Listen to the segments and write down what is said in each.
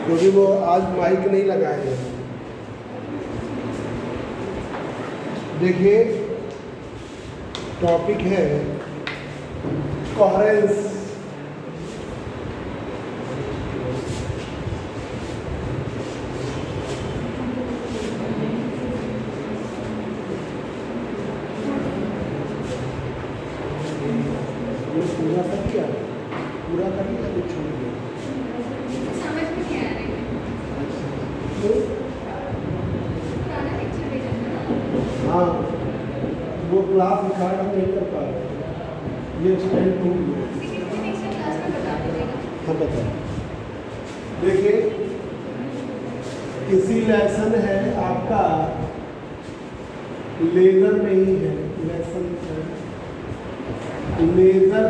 क्योंकि वो आज माइक नहीं लगाए हैं। देखिए टॉपिक है कोहेरेंस। पूरा कर लिया, पूरा कर लिया तो छोड़ दिया। समझ में नहीं आ रही है। पुराना लेक्चर भेजना ना। हाँ, वो क्लास रिकॉर्ड हम नहीं कर पा रहे, ये स्टैंड टूट गया। किसी नेक्स्ट क्लास में बता दीजिएगा। हाँ बताओ। देखिए इसी लेसन है आपका, लेजर में ही है lesson, laser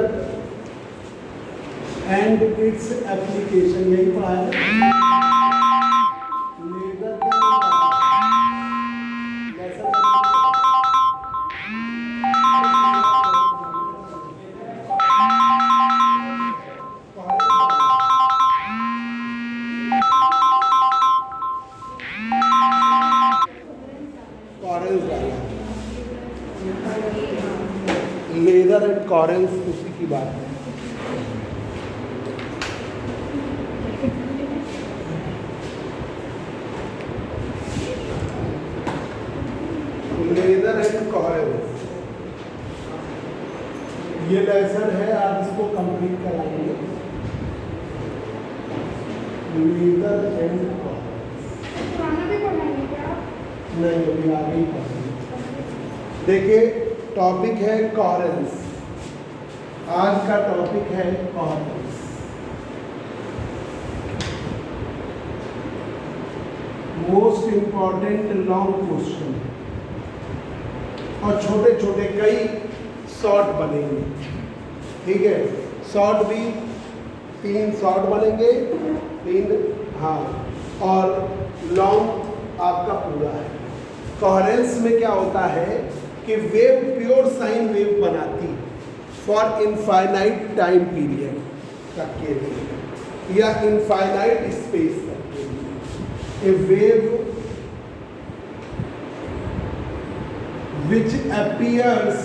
and its application, यही पढ़ा है। लेजर लेजर एंड कोहेरेंस उसी की बात है। लेजर एंड कोहेरेंस ये लेसन है, आप इसको कंप्लीट कराएंगे। लेजर एंड कोहेरेंस पुराना भी पढ़ाएंगे क्या आप? नहीं, अभी आगे ही पढ़ेंगे। देखिए टॉपिक है कोहेरेंस, आज का टॉपिक है coherence. Most important long question, और छोटे छोटे कई शॉर्ट बनेंगे, ठीक है। शॉर्ट भी 3 शॉर्ट बनेंगे, 3 हाँ, और लॉन्ग आपका पूरा है। कोहेरेंस में क्या होता है कि वेव प्योर साइन वेव बनाती फॉर इनफाइनाइट टाइम पीरियड तक के लिए या इनफाइनाइट स्पेस तक के लिए। ए wave which appears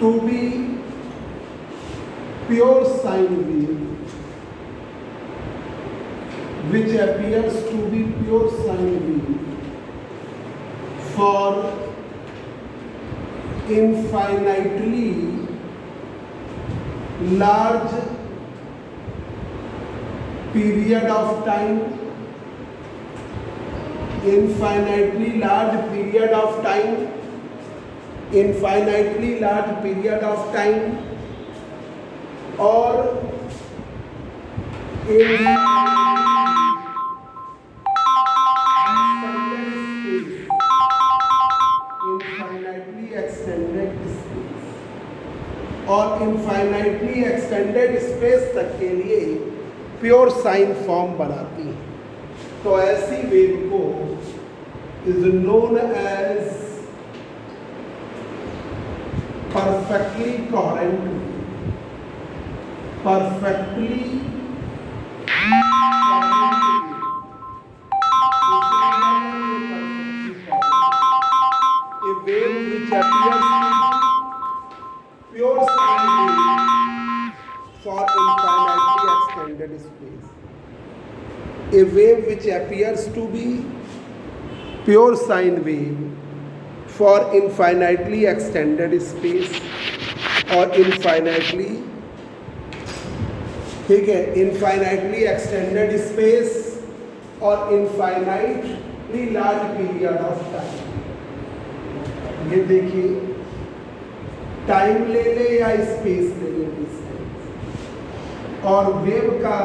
to be pure sine wave, which appears to be pure sine wave for infinitely large period of time, infinitely large period of time, infinitely large period of time, or infinitely extended space, और infinitely extended space तक के लिए pure sine form बनाती है। तो ऐसी wave को is known as perfectly coherent, perfectly a wave which appears to be pure sine wave for infinitely extended space. A wave which appears to be pure sine wave for infinitely extended space or infinitely, ठीक है, infinitely extended space और infinitely large period of time। ये देखिए time ले ले या space ले ले डिस्टेंस, और वेव का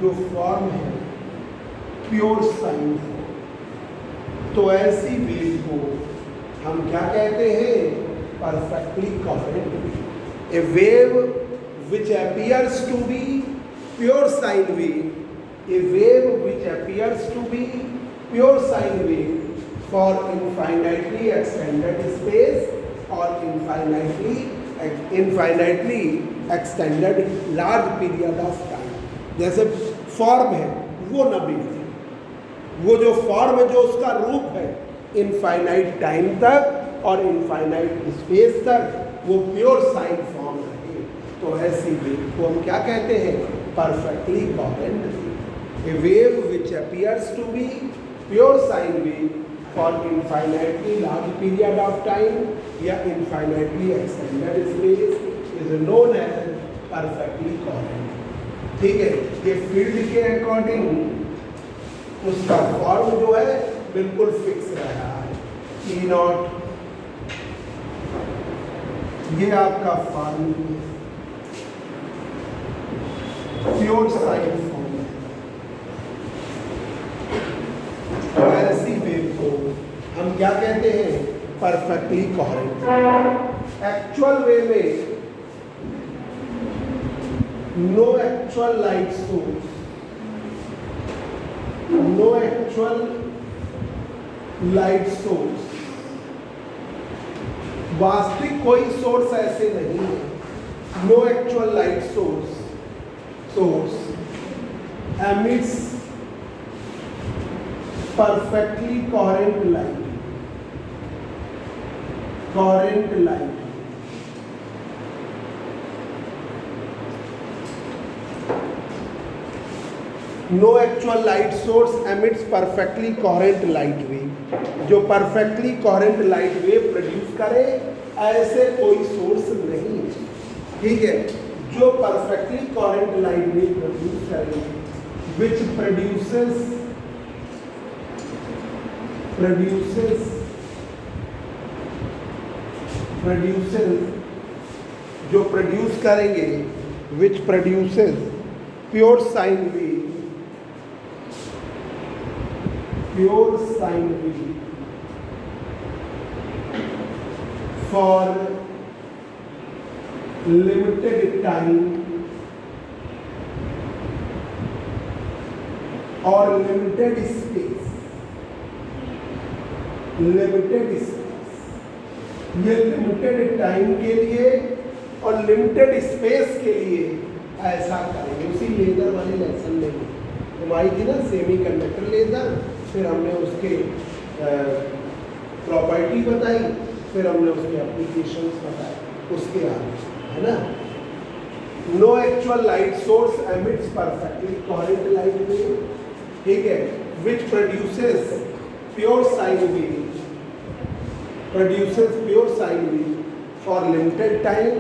जो फॉर्म है प्योर साइन फॉर्म। तो ऐसी वेव को हम क्या कहते हैं? Perfectly coherent wave. A wave which appears to be pure sine wave, a wave which appears to be pure sine wave for infinitely extended space or infinitely infinitely extended large period of time, जैसे form है वो न बिगड़े, वो जो form है, जो उसका रूप है, इनफाइनाइट टाइम तक और इनफाइनाइट स्पेस तक वो प्योर साइन फॉर्म रहे। तो ऐसी वेव को हम क्या कहते हैं? Perfectly coherent wave. A wave which appears to be pure sine wave for infinitely large period of time या infinitely extended space is known as perfectly coherent. ठीक है, ये फील्ड के अकॉर्डिंग उसका फॉर्म जो है बिल्कुल फिक्स रहा है। ई नॉट, ये आपका फॉर्म है, प्योर साइन फॉर्म है। तो ऐसी वेव को हम क्या कहते हैं? Perfectly coherent. एक्चुअल वे में no actual light source, no actual light source, वास्तविक कोई सोर्स ऐसे नहीं है। No actual light source emits perfectly coherent light, coherent light. No actual light source emits perfectly coherent light wave. जो perfectly coherent light wave produce करे ऐसे कोई source नहीं है। ठीक है, जो perfectly coherent light wave produce करे, which produces जो प्रोड्यूस करेंगे, which produces pure sine wave, pure sine wave for limited time or limited space, limited space, ये लिमिटेड टाइम के लिए और लिमिटेड स्पेस के लिए ऐसा करेंगे। उसी लेजर वाले लेसन में हम आई थी ना, सेमी कंडक्टर लेजर, फिर हमने उसके प्रॉपर्टी बताई, फिर हमने उसके एप्लीकेशंस बताए, उसके आगे है ना। No actual light source emits perfectly coherent light wave, ठीक है, which produces pure sine wave, produces pure sine wave for limited time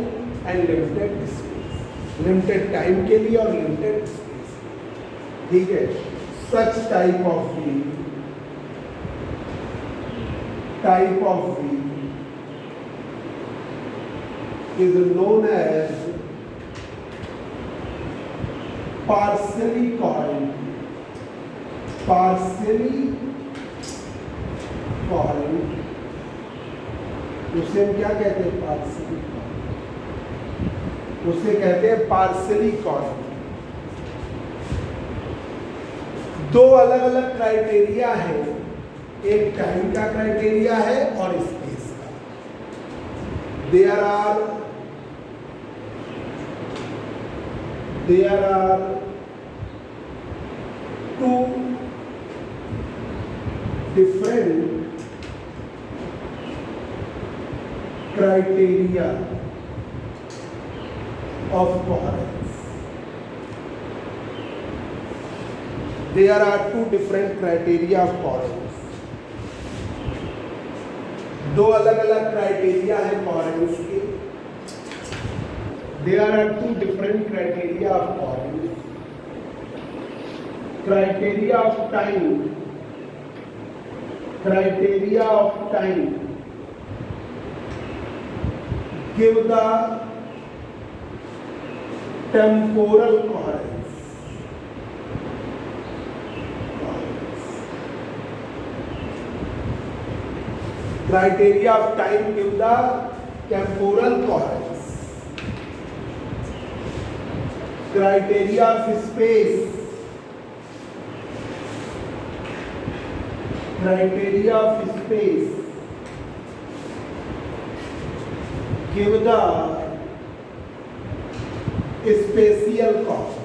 and limited space, limited time के लिए और limited space, ठीक है। such type of wave is known as partially coherent, उसे हम क्या कहते हैं? पार्शियली, उसे कहते हैं पार्शियली कोहेरेंट। दो अलग अलग क्राइटेरिया है, एक टाइम का क्राइटेरिया है और स्पेस का। There are two different criteria of coherence. There are two different criteria of coherence. दो अलग अलग क्राइटेरिया है कोहेरेंस के। There are two different criteria of coherence. Criteria of time give the temporal coherence. Criteria of time give the temporal coherence. Criteria of space give the spatial coherence.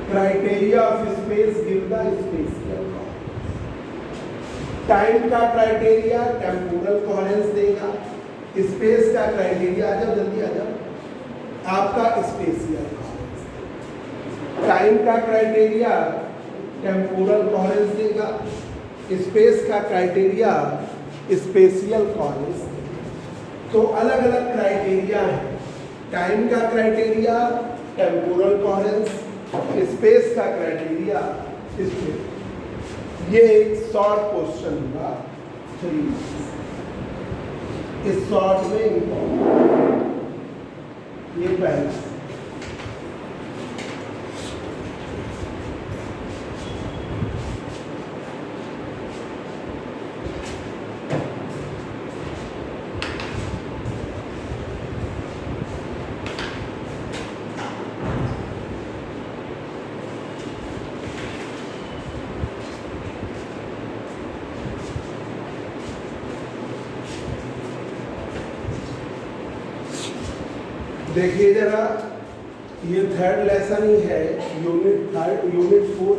Criteria of space give the spatial coherence. Time का criteria temporal coherence देगा। Space का criteria, आ जाओ जल्दी आ जाओ, आपका special coherence. Time का criteria temporal coherence देगा। Space का क्राइटेरिया स्पेशियल कॉहेरेंस। तो अलग अलग क्राइटेरिया है। टाइम का क्राइटेरिया टेम्पोरल कॉहेरेंस, स्पेस का क्राइटेरिया स्पेस। ये एक शॉर्ट क्वेश्चन होगा 3। इस शॉर्ट में ये पहला देखिए जरा, ये थर्ड लेसन ही है, यूनिट 4 है। यूनिट 4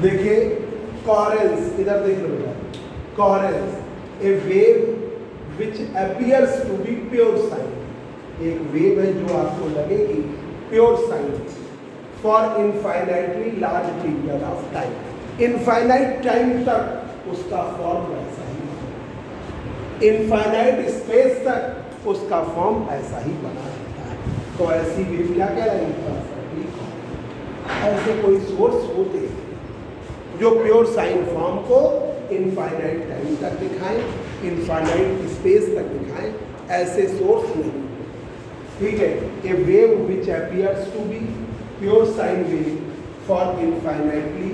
देखिए, कोहेरेंस, इधर देख लो बेटा। Coherence a wave which appears to be pure sine. एक वेव है जो आपको लगेगी pure sine for infinitely large period of time. Infinite time तक उसका फॉर्म वैसा ही, इनफाइनाइट स्पेस तक उसका फॉर्म ऐसा ही बना रहता है। तो ऐसी वेव क्या कह रहे हैं? ऐसे कोई सोर्स होते हैं जो प्योर साइन फॉर्म को इनफाइनाइट टाइम तक दिखाएं, इनफाइनाइट स्पेस तक दिखाएं, ऐसे सोर्स नहीं। ठीक है, a wave which appears to be pure sine wave for infinitely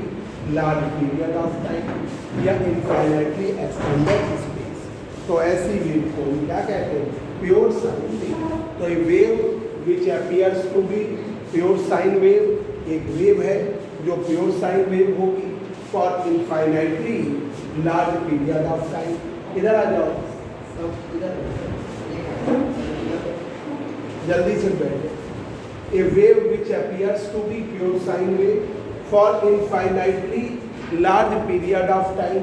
large period of time या इनफाइनाइटली एक्सटेंडेड स्पेस। तो ऐसी वेव को क्या कहते हैं? Pure sine wave. तो a wave which appears to be pure sine wave एक wave है जो प्योर साइन वेव होगी for infinitely large period of time. इधर आ जाओ सब, इधर जल्दी से बैठे। A wave which appears to be pure sine wave for infinitely large period of time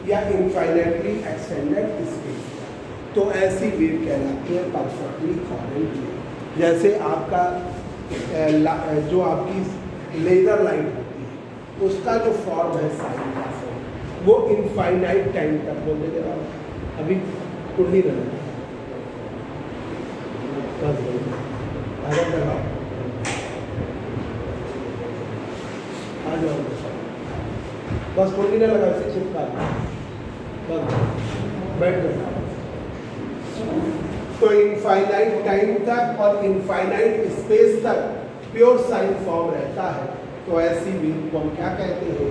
या इनफाइनाइटली एक्सटेंडेड स्पेस। तो ऐसी वेव कहलाती है परफेक्टली कोहेरेंट वेव। जैसे आपका जो आपकी लेजर लाइट होती है, उसका जो फॉर्म है साइन का फॉर्म, वो इनफाइनाइट टाइम तक बोलते जरा, अभी कुंडली न लगा, आ जाओ, बस कुंडली न लगा, उसे चिपका बस बैठ जाओ। तो इनफाइनाइट टाइम तक और इनफाइनाइट स्पेस तक प्योर साइन फॉर्म रहता है। तो ऐसी वेव को हम क्या कहते हैं?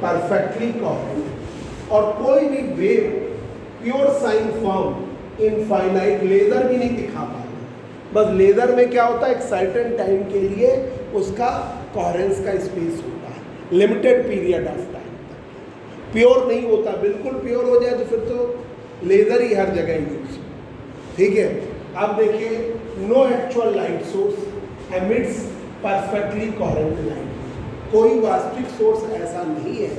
Perfectly coherent. और कोई भी wave pure sine form infinite laser भी नहीं दिखा पाती। बस लेजर में क्या होता है? एक सर्टेन टाइम के लिए उसका कोहेरेंस का स्पेस होता है, लिमिटेड पीरियड ऑफ टाइम तक। प्योर नहीं होता, बिल्कुल प्योर हो जाए तो फिर तो लेजर ही हर जगह यूज। ठीक है, अब देखिए, no actual light source emits perfectly coherent light. कोई वास्तविक सोर्स ऐसा नहीं है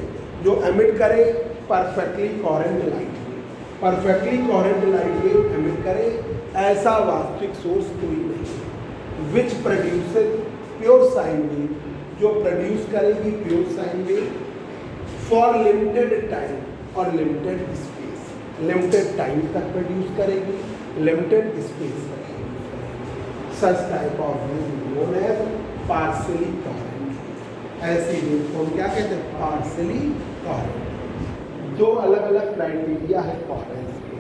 जो एमिट करे perfectly coherent light. Perfectly coherent light wave emit करे ऐसा वास्तविक सोर्स कोई नहीं है। Which produces pure sine wave, जो प्रोड्यूस करेगी pure sine wave for limited time और लिमिटेड स्पेस। लिमिटेड टाइम तक प्रोड्यूस करेगी, लिमिटेड स्पेस तक प्रोड्यूस करेगी। Such type of wave known as partially coherent. ऐसी वेव को क्या कहते हैं? Partially coherent. दो अलग अलग क्राइटेरिया है कोहेरेंस के।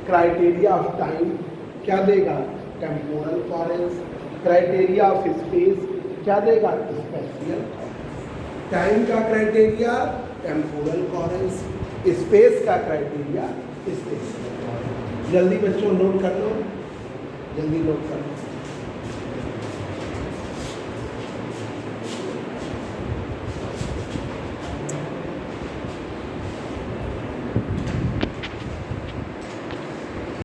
क्राइटेरिया ऑफ टाइम क्या देगा? Temporal coherence. Criteria of space क्या देगा? Spatial coherence. टाइम का क्राइटेरिया टेम्पोरल कोहेरेंस, स्पेस का क्राइटेरिया स्पेशियल कोहेरेंस। जल्दी बच्चों नोट कर लो, जल्दी नोट कर लो।